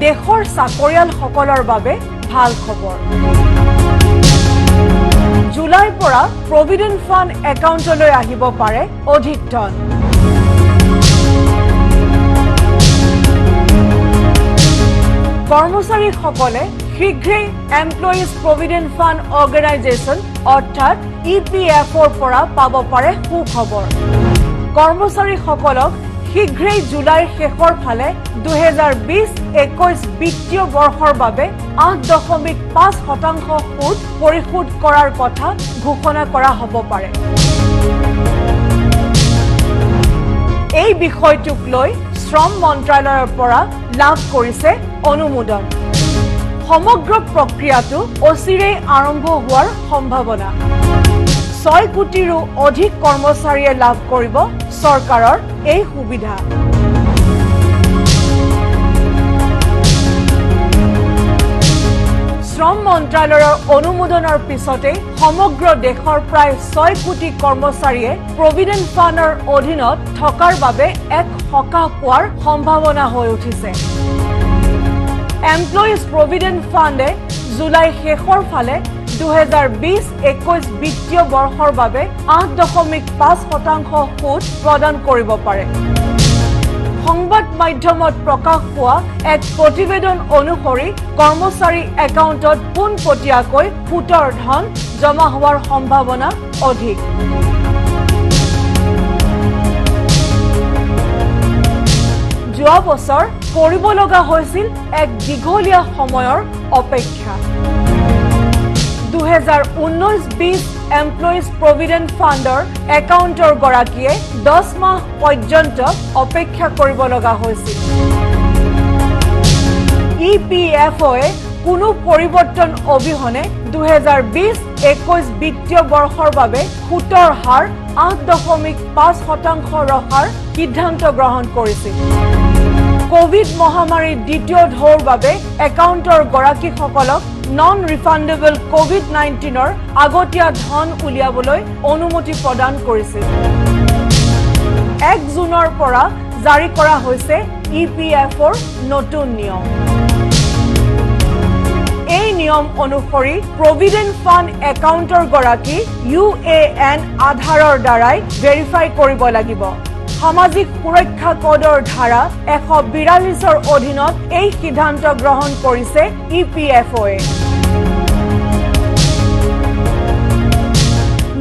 দেশৰ চাকৰিয়ালসকলৰ বাবে ভাল খবৰ। জুলাইৰ পৰা প্ৰভিডেণ্ট ফাণ্ড একাউণ্টলৈ আহিব পাৰে অধিক ধন। কৰ্মচাৰীসকলে শীঘ্ৰেই এমপ্লয়িজ প্ৰভিডেণ্ট ফাণ্ড অৰ্গেনাইজেশ্যন অৰ্থাৎ EPFৰ পৰা পাব পাৰে সুখবৰ। কৰ্মচাৰীসকলক শীঘ্ৰেই জুলাইৰ শেষৰ ফালে 2020-21 বিত্তীয় বৰ্ষৰ বাবে 8.5% সুদ পৰিশোধ কৰাৰ কথা ঘোষণা কৰা হ'ব পাৰে। এই বিষয়টোক লৈ শ্ৰম মন্ত্ৰালয়ৰ পৰা লাভ কৰিছে অনুমোদন। সমগ্ৰ প্ৰক্ৰিয়াটো অচিৰেই আৰম্ভ হোৱাৰ সম্ভাৱনা। 6 কোটিৰো অধিক কৰ্মচাৰীয়ে লাভ কৰিব চৰকাৰৰ এই সুবিধা। শ্ৰম মন্ত্ৰালয়ৰ অনুমোদনৰ পিছতে সমগ্ৰ দেশৰ প্ৰায় 6 কোটি কৰ্মচাৰীয়ে প্ৰভিডেণ্ট ফাণ্ডৰ অধীনত থকাৰ বাবে এক সকাহ পোৱাৰ সম্ভাৱনা হৈ উঠিছে। এমপ্লয়িজ প্ৰভিডেণ্ট ফাণ্ডে জুলাই শেষৰ ফালে 2020-21 বিত্তীয় বৰ্ষৰ বাবে 8.5% সুদ প্ৰদান কৰিব পাৰে। সংবাদ মাধ্যমত প্ৰকাশ পোৱা এক প্ৰতিবেদন অনুসৰি কৰ্মচাৰী একাউণ্টত পোনপটীয়াকৈ সুতৰ ধন জমা হোৱাৰ সম্ভাৱনা অধিক। যোৱা বছৰ কৰিব লগা হৈছিল এক দীঘলীয়া সময়ৰ অপেক্ষা। 2019-20 এমপ্লয়িজ প্ৰভিডেণ্ট ফাণ্ডৰ একাউণ্টৰ গৰাকীয়ে 10 মাহ পৰ্যন্ত অপেক্ষা কৰিব লগা হৈছিল। EPFOয়ে কোনো পৰিৱৰ্তন অবিহনে 2020-21 বিত্তীয় বৰ্ষৰ বাবে সুতৰ হাৰ 8.5% ৰখাৰ সিদ্ধান্ত গ্ৰহণ কৰিছিল। কোভিড মহামাৰীৰ দ্বিতীয় ঢৌৰ বাবে একাউণ্টৰ গৰাকীসকলক নন ৰিফাণ্ডেবল COVID-19ৰ আগতীয়া ধন উলিয়াবলৈ অনুমতি প্ৰদান কৰিছিল। 1 জুনৰ পৰা জাৰি কৰা হৈছে EPFৰ নতুন নিয়ম। এই নিয়ম অনুসৰি প্ৰভিডেণ্ট ফাণ্ড একাউণ্টৰ গৰাকী UAN আধাৰৰ দ্বাৰাই ভেৰিফাই কৰিব লাগিব। সামাজিক সুৰক্ষা কোডৰ ধাৰা 142ৰ অধীনত এই সিদ্ধান্ত গ্ৰহণ কৰিছে EPFOয়ে।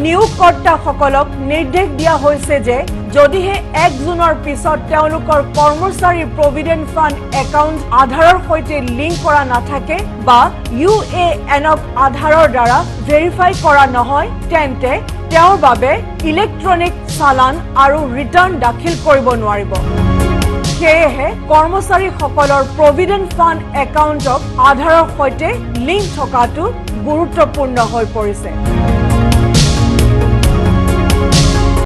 নিয়োগকৰ্তাসকলক নিৰ্দেশ দিয়া হৈছে যে যদিহে 1 জুনৰ পিছত তেওঁলোকৰ কৰ্মচাৰীৰ প্ৰভিডেণ্ট ফাণ্ড একাউণ্ট আধাৰৰ সৈতে লিংক কৰা নাথাকে বা UANক আধাৰৰ দ্বাৰা ভেৰিফাই কৰা নহয় তেন্তে তেওঁৰ বাবে ইলেক্ট্ৰনিক চালান আৰু ৰিটাৰ্ণ দাখিল কৰিব নোৱাৰিব। সেয়েহে কৰ্মচাৰীসকলৰ প্ৰভিডেণ্ট ফাণ্ড একাউণ্টক আধাৰৰ সৈতে লিংক থকাটো গুৰুত্বপূৰ্ণ হৈ পৰিছে।